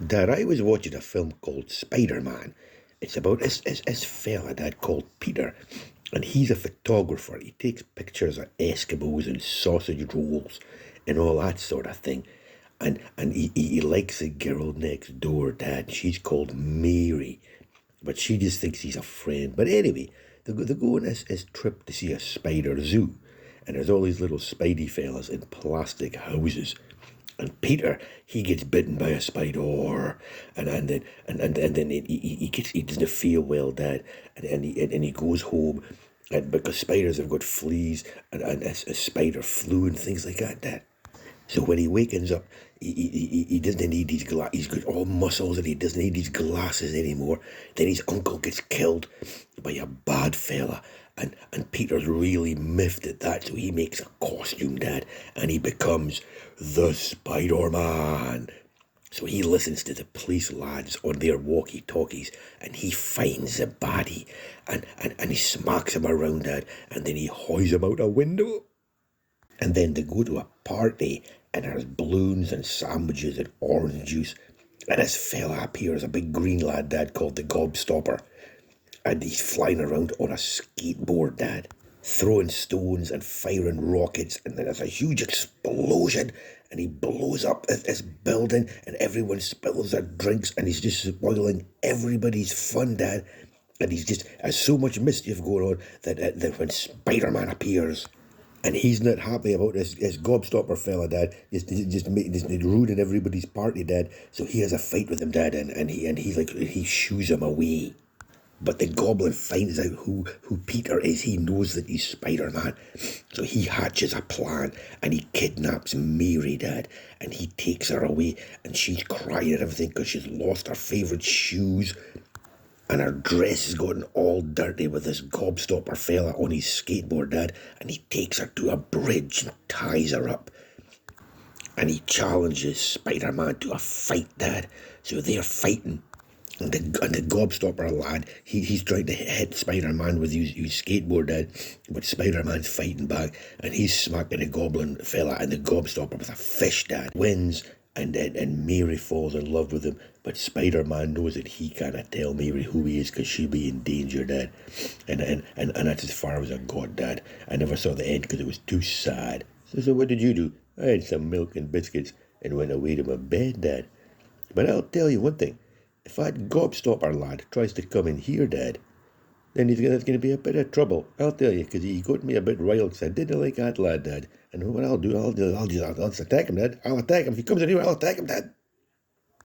Dad, I was watching a film called Spiderman. It's about this fella, Dad, called Peter. And he's a photographer. He takes pictures of Eskimos and sausage rolls and all that sort of thing. And he likes a girl next door, Dad. She's called Mary. But she just thinks he's a friend. But anyway, they go on this trip to see a spider zoo. And there's all these little spidey fellas in plastic houses. And Peter, he gets bitten by a spider, and then he doesn't feel well, Dad, and he goes home, and because spiders have got fleas and a spider flu and things like that, Dad. So when he wakens up, he doesn't need his he's got all muscles and he doesn't need his glasses anymore. Then his uncle gets killed by a bad fella, and Peter's really miffed at that, so he makes a costume, Dad, and he becomes the Spider-Man. So he listens to the police lads on their walkie-talkies, and he finds the baddie, and he smacks him around, Dad, and then he hoys him out a window. And then they go to a party, and there's balloons and sandwiches and orange juice. And this fella appears, a big green lad, Dad, called the Gobstopper. And he's flying around on a skateboard, Dad, throwing stones and firing rockets. And then there's a huge explosion, and he blows up this building, and everyone spills their drinks, and he's just spoiling everybody's fun, Dad. And he's just has so much mischief going on that when Spider-Man appears, and he's not happy about this gobstopper fella, Dad, just ruining everybody's party, Dad. So he has a fight with him, Dad, and he shoos him away. But the goblin finds out who Peter is. He knows that he's Spider-Man. So he hatches a plan, and he kidnaps Mary, Dad, and he takes her away, and she's crying and everything because she's lost her favourite shoes. And her dress has gotten all dirty with this gobstopper fella on his skateboard, Dad. And he takes her to a bridge and ties her up. And he challenges Spider-Man to a fight, Dad. So they're fighting. And the gobstopper lad, he's trying to hit Spider-Man with his skateboard, Dad. But Spider-Man's fighting back. And he's smacking the goblin fella and the gobstopper with a fish, Dad. Wins. And Mary falls in love with him, but Spider-Man knows that he cannot tell Mary who he is because she'll be in danger, Dad. And that's as far as I got, Dad. I never saw the end because it was too sad. So what did you do? I had some milk and biscuits and went away to my bed, Dad. But I'll tell you one thing. If that gobstopper lad tries to come in here, Dad, then there's going to be a bit of trouble. I'll tell you, because he got me a bit riled because I didn't like that lad, Dad. And what I'll just attack him, Dad. I'll attack him. If he comes in here, I'll attack him, Dad.